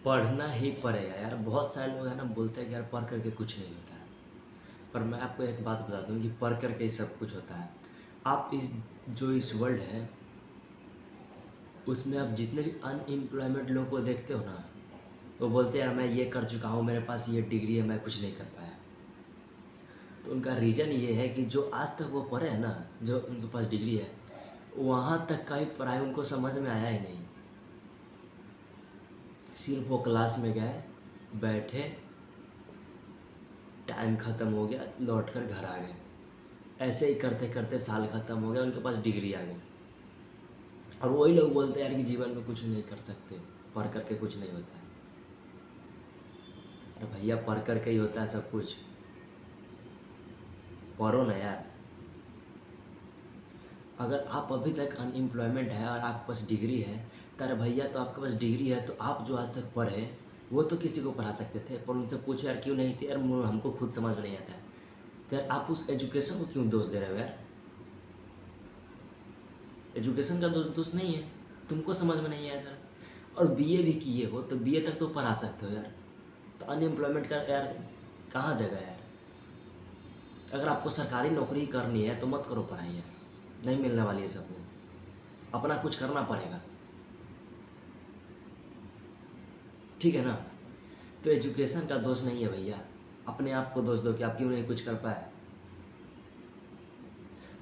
पढ़ना ही पड़ेगा यार। बहुत सारे लोग हैं ना बोलते हैं कि यार पढ़ करके कुछ नहीं होता है। पर मैं आपको एक बात बता दूँ कि पढ़ करके ही सब कुछ होता है। आप इस वर्ल्ड है उसमें आप जितने भी अनएम्प्लॉयमेंट लोग को देखते हो ना, वो बोलते हैं यार मैं ये कर चुका हूँ, मेरे पास ये डिग्री है, मैं कुछ नहीं कर पाया। तो उनका रीज़न ये है कि जो आज तक वो पढ़े हैं ना, जो उनके पास डिग्री है, वहाँ तक का ही पढ़ाई उनको समझ में आया ही नहीं। सिर्फ वो क्लास में गए, बैठे, टाइम ख़त्म हो गया, लौट कर घर आ गए। ऐसे ही करते करते साल ख़त्म हो गया, उनके पास डिग्री आ गई। और वही लोग बोलते हैं यार कि जीवन में कुछ नहीं कर सकते, पढ़ करके कुछ नहीं होता है। अरे भैया पढ़ करके ही होता है सब कुछ। पढ़ो ना यार। अगर आप अभी तक अनएम्प्लॉयमेंट है और आपके पास डिग्री है, तो अरे भैया तो आपके पास डिग्री है तो आप जो आज तक पढ़े वो तो किसी को पढ़ा सकते थे। पर उनसे पूछो यार क्यों नहीं थे, यार हमको खुद समझ में नहीं आता है। तो यार आप उस एजुकेशन को क्यों दोष दे रहे हो यार? एजुकेशन का दोष नहीं है, तुमको समझ में नहीं आया सर। और बीए भी किए हो तो बीए तक तो पढ़ा सकते हो यार। तो अनएम्प्लॉयमेंट का यार कहाँ जगह है यार? अगर आपको सरकारी नौकरी करनी है तो मत करो पढ़ाई यार, नहीं मिलने वाली है सबको, अपना कुछ करना पड़ेगा। ठीक है ना? तो एजुकेशन का दोष नहीं है भैया, अपने आप को दोष दो कि आप क्यों नहीं कुछ कर पाए।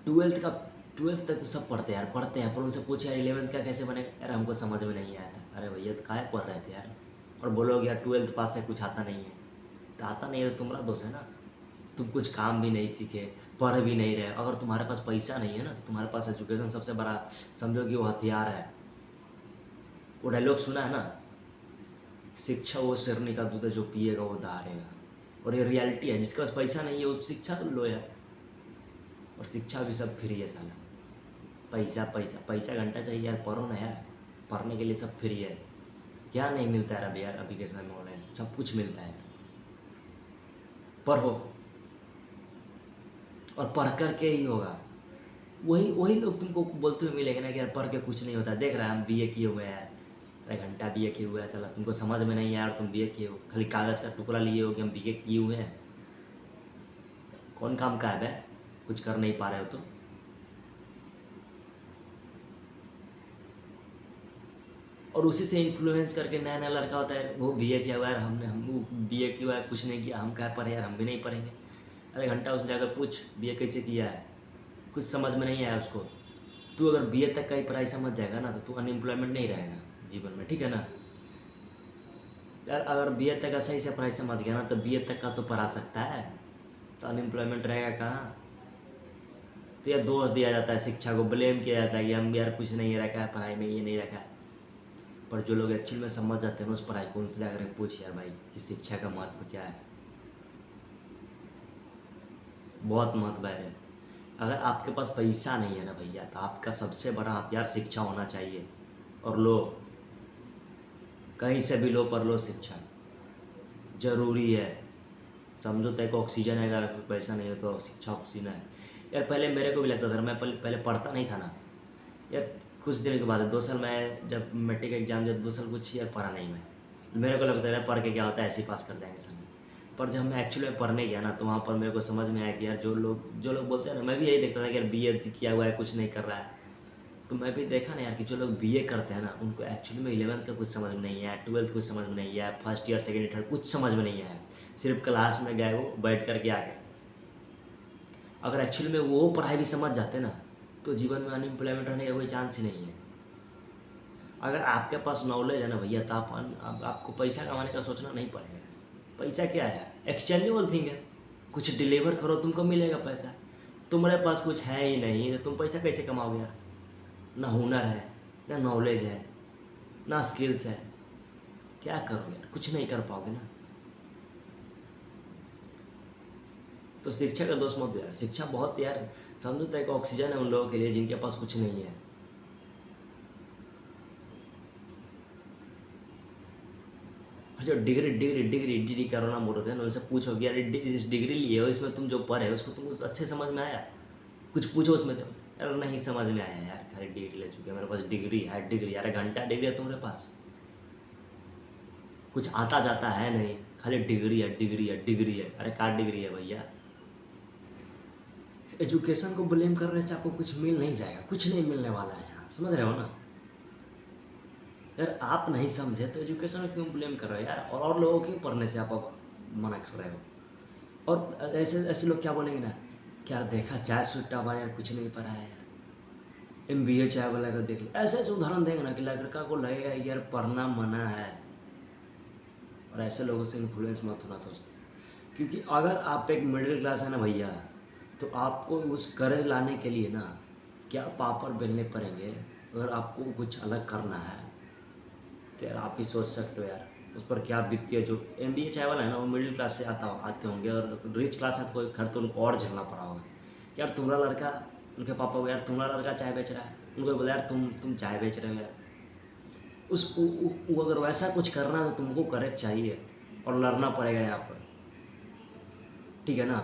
ट्वेल्थ का ट्वेल्थ तक तो सब पढ़ते हैं, पर उनसे पूछे यार 11th का कैसे बनेगा, यार हमको समझ में नहीं आया था। अरे भैया तो काहे पढ़ रहे थे यार? और बोलोगे यार 12th पास है कुछ आता नहीं है, तो आता नहीं है तो तुम्हारा दोष है ना। तुम कुछ काम भी नहीं सीखे, पढ़ भी नहीं रहे। अगर तुम्हारे पास पैसा नहीं है ना, तो तुम्हारे पास एजुकेशन सबसे बड़ा समझो कि वो हथियार है। वो डायलॉग सुना है ना, शिक्षा वो शेरनी का दूध है जो पिएगा वो दहाड़ेगा। और ये रियलिटी है, जिसके पास पैसा नहीं है वो शिक्षा तो लो यार। और शिक्षा भी सब फ्री है साला। पैसा पैसा पैसा घंटा चाहिए यार, पढ़ो ना यार। पढ़ने के लिए सब फ्री है। क्या नहीं मिलता है अभी यार? अभी के समय में ऑनलाइन सब कुछ मिलता है। पढ़ो, और पढ़ कर के ही होगा। वही वही लोग तुमको बोलते हुए मिलेंगे ना कि यार पढ़ के कुछ नहीं होता, देख रहा है हम बीए किए हुए हैं यार, अरे घंटा बीए किए हुए हैं साला, तुमको समझ में नहीं है यार, तुम बीए किए हो, खाली कागज़ का टुकड़ा लिए हो कि हम बीए किए हुए हैं। कौन काम का है बे? कुछ कर नहीं पा रहे हो तो? और उसी से इन्फ्लुएंस करके नया नया लड़का होता है, वो बीए किया हुआ है, हम बीए किया हुआ है, कुछ नहीं किया, हम क्या पढ़े यार, हम भी नहीं पढ़ेंगे। अरे घंटा उससे जाकर पूछ बीए कैसे किया है, कुछ समझ में नहीं आया उसको। तू अगर बीए तक का ही पढ़ाई समझ जाएगा ना, तो तू अनएम्प्लॉयमेंट नहीं रहेगा जीवन में, ठीक है ना? यार अगर बीए तक का सही से पढ़ाई समझ गया ना, तो बीए तक का तो पढ़ा सकता है, तो अनएम्प्लॉयमेंट रहेगा कहाँ? तो यार दोष दिया जाता है, शिक्षा को ब्लेम किया जाता है कि हम यार कुछ नहीं रखा है पढ़ाई में, ये नहीं रखा है। पर जो लोग एक्चुअल में समझ जाते हैं ना उस पढ़ाई को, उनसे जाकर पूछ यार भाई कि शिक्षा का महत्व क्या है। बहुत महत्व है। अगर आपके पास पैसा नहीं है ना भैया, तो आपका सबसे बड़ा हथियार शिक्षा होना चाहिए। और लो, कहीं से भी लो, पर लो शिक्षा ज़रूरी है। समझो तो एक ऑक्सीजन है, अगर पैसा नहीं हो तो शिक्षा ऑक्सीजन है। यार पहले मेरे को भी लगता था, मैं पहले पढ़ता नहीं था ना यार। कुछ दिन के बाद 2 साल मैं जब मैट्रिक एग्जाम जब 2 साल कुछ यार पढ़ा नहीं मैं, मेरे को लगता है पढ़ के क्या होता है, ऐसे ही पास कर जाएंगे साले। पर जब मैं एक्चुअली में पढ़ने गया ना, तो वहाँ पर मेरे को समझ में आया कि यार जो लोग बोलते हैं ना, मैं भी यही देखता था कि यार बीए किया हुआ है कुछ नहीं कर रहा है। तो मैं भी देखा ना यार कि जो लोग बीए करते हैं ना, उनको एक्चुअली में 11th का कुछ समझ में नहीं आया, 12th कुछ समझ में नहीं आया, first year second year third कुछ समझ में नहीं आया। सिर्फ क्लास में गए, वो बैठ कर के आ गए। अगर एक्चुअली में वो पढ़ाई भी समझ जाते ना, तो जीवन में अनएम्प्लॉयमेंट रहने का कोई चांस ही नहीं है। अगर आपके पास नॉलेज है ना भैया, तो आपको पैसा कमाने का सोचना नहीं पड़ेगा। पैसा क्या है यार? एक्सचेंजेबल थिंग है। कुछ डिलीवर करो, तुमको मिलेगा पैसा। तुम्हारे पास कुछ है ही नहीं तो तुम पैसा कैसे कमाओगे यार? ना हुनर है, ना नॉलेज है, ना स्किल्स है, क्या करोगे यार? कुछ नहीं कर पाओगे ना। तो शिक्षा का दोष मत दो यार। शिक्षा बहुत यार, समझो तो एक ऑक्सीजन है उन लोगों के लिए जिनके पास कुछ नहीं है। और जो डिग्री डिग्री डिग्री डिग्री करो ना बोल रहे थे ना, उनसे पूछो कि यार इस डिग्री लिए हो, इसमें तुम जो पढ़े हो उसको तुम अच्छे समझ में आया? कुछ पूछो उसमें से, यार नहीं समझ में आया यार, खाली डिग्री ले चुके हैं, मेरे पास डिग्री है। डिग्री यार घंटा डिग्री है तुम्हारे पास? कुछ आता जाता है नहीं, खाली डिग्री है डिग्री है डिग्री है। अरे क्या डिग्री है भैया? एजुकेशन को ब्लेम करने से आपको कुछ मिल नहीं जाएगा, कुछ नहीं मिलने वाला है यहाँ, समझ रहे हो ना यार? आप नहीं समझे तो एजुकेशन को क्यों ब्लेम कर रहे हो यार? और लोगों क्यों पढ़ने से आप मना कर रहे हो? और ऐसे ऐसे लोग क्या बोलेंगे ना कि यार देखा चाय सुट्टा वाला यार कुछ नहीं पढ़ा है यार, MBA चाय वाला का देख लो। ऐसे ऐसे उदाहरण देंगे ना कि लड़का को लगेगा यार पढ़ना मना है। और ऐसे लोगों से इन्फ्लुएंस मत होना दोस्त, क्योंकि अगर आप एक मिडिल क्लास है ना भैया, तो आपको उस करेज लाने के लिए ना क्या पापड़ बेलने पड़ेंगे। अगर आपको कुछ अलग करना है तो यार आप ही सोच सकते हो यार उस पर क्या बीतती है। जो MBA चाय वाला है ना वो मिडिल क्लास से आते होंगे, और रिच क्लास है तो कोई घर तो उनको और झेलना पड़ा होगा। यार तुम्हारा लड़का, उनके पापा को, यार तुम्हारा लड़का चाय बेच रहा है, उनको बोला यार तुम चाय बेच रहे हो यार। वो अगर वैसा कुछ करना है तो तुमको करेज चाहिए और लड़ना पड़ेगा यहाँ पर, ठीक है ना?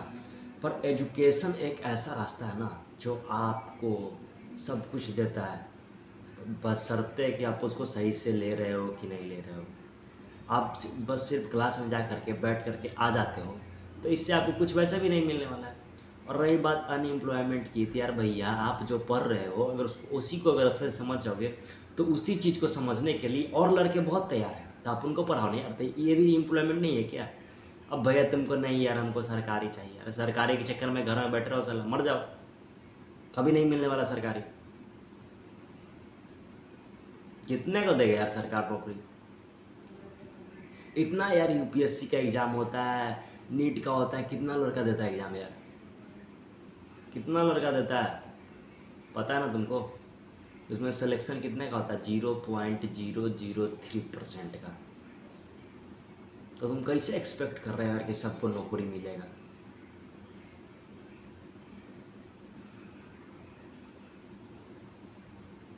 पर एजुकेशन एक ऐसा रास्ता है ना जो आपको सब कुछ देता है, बशर्ते कि आप उसको सही से ले रहे हो कि नहीं ले रहे हो। आप बस सिर्फ क्लास में जा करके बैठ करके आ जाते हो तो इससे आपको कुछ वैसे भी नहीं मिलने वाला है। और रही बात अनएम्प्लॉयमेंट की, तो यार भैया आप जो पढ़ रहे हो अगर उसी को अगर अच्छे से समझ जाओगे तो उसी चीज़ को समझने के लिए और लड़के बहुत तैयार हैं, तो आप उनको पढ़ाओ नहीं यार। तो ये भी एम्प्लॉयमेंट नहीं है क्या? अब भैया तुमको नहीं यार हमको सरकारी चाहिए, अरे सरकारी के चक्कर में घर में बैठ रहो, साला मर जाओ, कभी नहीं मिलने वाला सरकारी। कितने को देगा यार सरकार नौकरी? इतना यार UPSC का एग्ज़ाम होता है, नीट का होता है, कितना लड़का देता है एग्ज़ाम यार? कितना लड़का देता है पता है ना तुमको? उसमें सिलेक्शन कितने का होता है? 0.003% का। तो तुम कैसे एक्सपेक्ट कर रहे हो यार कि सबको नौकरी मिलेगा?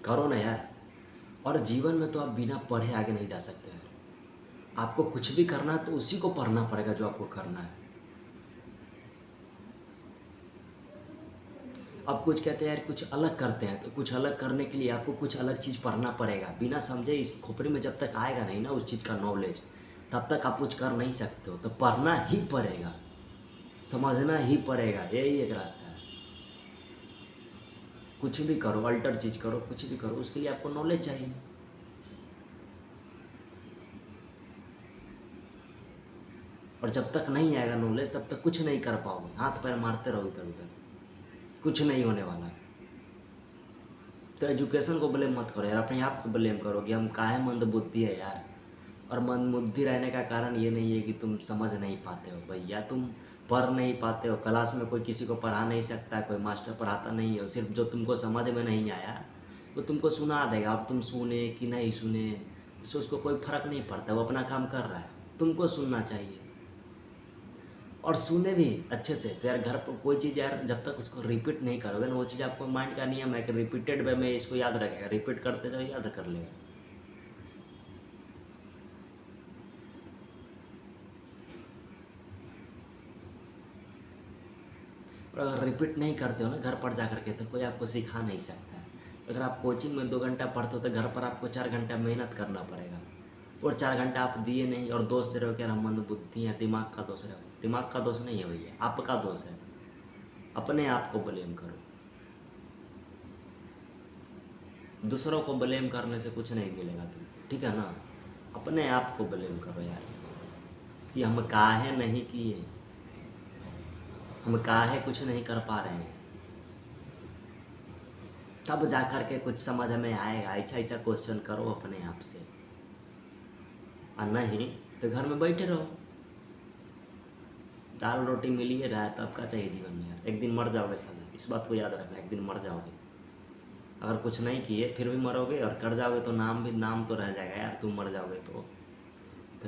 करो ना यार। और जीवन में तो आप बिना पढ़े आगे नहीं जा सकते यार। आपको कुछ भी करना है तो उसी को पढ़ना पड़ेगा जो आपको करना है। आप कुछ कहते हैं यार कुछ अलग करते हैं, तो कुछ अलग करने के लिए आपको कुछ अलग चीज़ पढ़ना पड़ेगा। बिना समझे इस खोपड़ी में जब तक आएगा नहीं ना उस चीज़ का नॉलेज, तब तक आप कुछ कर नहीं सकते हो। तो पढ़ना ही पड़ेगा, समझना ही पड़ेगा, यही एक रास्ता है। कुछ भी करो, अल्टर चीज़ करो, कुछ भी करो, उसके लिए आपको नॉलेज चाहिए। और जब तक नहीं आएगा नॉलेज तब तक कुछ नहीं कर पाओगे, हाथ पैर मारते रहो इधर उधर, कुछ नहीं होने वाला है। तो एजुकेशन को ब्लेम मत करो यार, अपने आप को ब्लेम करो कि हम काहे मंद बुद्धि है यार। और मंद बुद्धि रहने का कारण ये नहीं है कि तुम समझ नहीं पाते हो भैया, तुम पढ़ नहीं पाते हो। क्लास में कोई किसी को पढ़ा नहीं सकता है, कोई मास्टर पढ़ाता नहीं है। सिर्फ जो तुमको समझ में नहीं आया वो तुमको सुना देगा, अब तुम सुने कि नहीं सुने इससे उसको कोई फ़र्क नहीं पड़ता, वो अपना काम कर रहा है, तुमको सुनना चाहिए। और सुने भी अच्छे से। तो यार घर पर कोई चीज़ यार जब तक उसको रिपीट नहीं करोगे ना, वो चीज़ आपको माइंड का नियम है कि रिपीटेड वे में इसको याद रखेगा, रिपीट करते जाओ याद कर लेगा। और अगर रिपीट नहीं करते हो ना घर पर जा करके तो कोई आपको सिखा नहीं सकता है। अगर आप कोचिंग में 2 घंटा पढ़ते हो तो घर पर आपको 4 घंटा मेहनत करना पड़ेगा। और 4 घंटा आप दिए नहीं और दोष दे रहे हो कि यार हम मंदबुद्धि हैं, दिमाग का दोष है। दिमाग का दोष नहीं है भैया, आपका दोष है। अपने आप को ब्लेम करो, दूसरों को ब्लेम करने से कुछ नहीं मिलेगा तुमको, ठीक है ना? अपने आप को ब्लेम करो यार कि हम काहे नहीं किए, हम काहे कुछ नहीं कर पा रहे हैं। तब जा कर के कुछ समझ में आएगा। ऐसा ऐसा क्वेश्चन करो अपने आप से, और नहीं तो घर में बैठे रहो। दाल रोटी मिल ही रहा है तो अब क्या चाहिए जीवन में यार? एक दिन मर जाओगे साला, इस बात को याद रखना, एक दिन मर जाओगे। अगर कुछ नहीं किए फिर भी मरोगे, और कर जाओगे तो नाम तो रह जाएगा यार, तुम मर जाओगे तो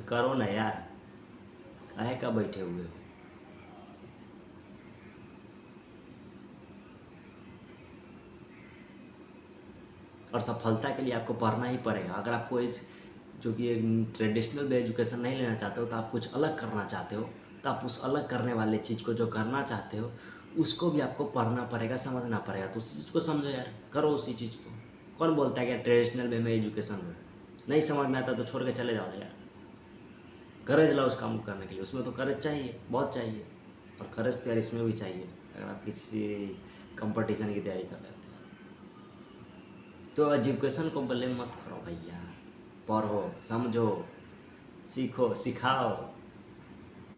करो ना यार, काहे का बैठे हुए हो? और सफलता के लिए आपको पढ़ना ही पड़ेगा। अगर आपको इस जो कि एक ट्रेडिशनल वे एजुकेशन नहीं लेना चाहते हो, तो आप कुछ अलग करना चाहते हो, तो आप उस अलग करने वाले चीज़ को जो करना चाहते हो उसको भी आपको पढ़ना पड़ेगा, समझना पड़ेगा। तो उस चीज़ को समझो यार, करो उसी चीज़ को। कौन बोलता है कि ट्रेडिशनल वे में एजुकेशन हो, नहीं समझ में आता तो छोड़ के चले जाओ यार। करेज लाओ उस काम को करने के लिए। उसमें तो करेज चाहिए, बहुत चाहिए। और करेज तो यार इसमें भी चाहिए अगर आप किसी कंपटीशन की तैयारी कर रहे हो तो एजुकेशन को ब्लेम मत करो भैया। पढ़ो, समझो, सीखो, सिखाओ।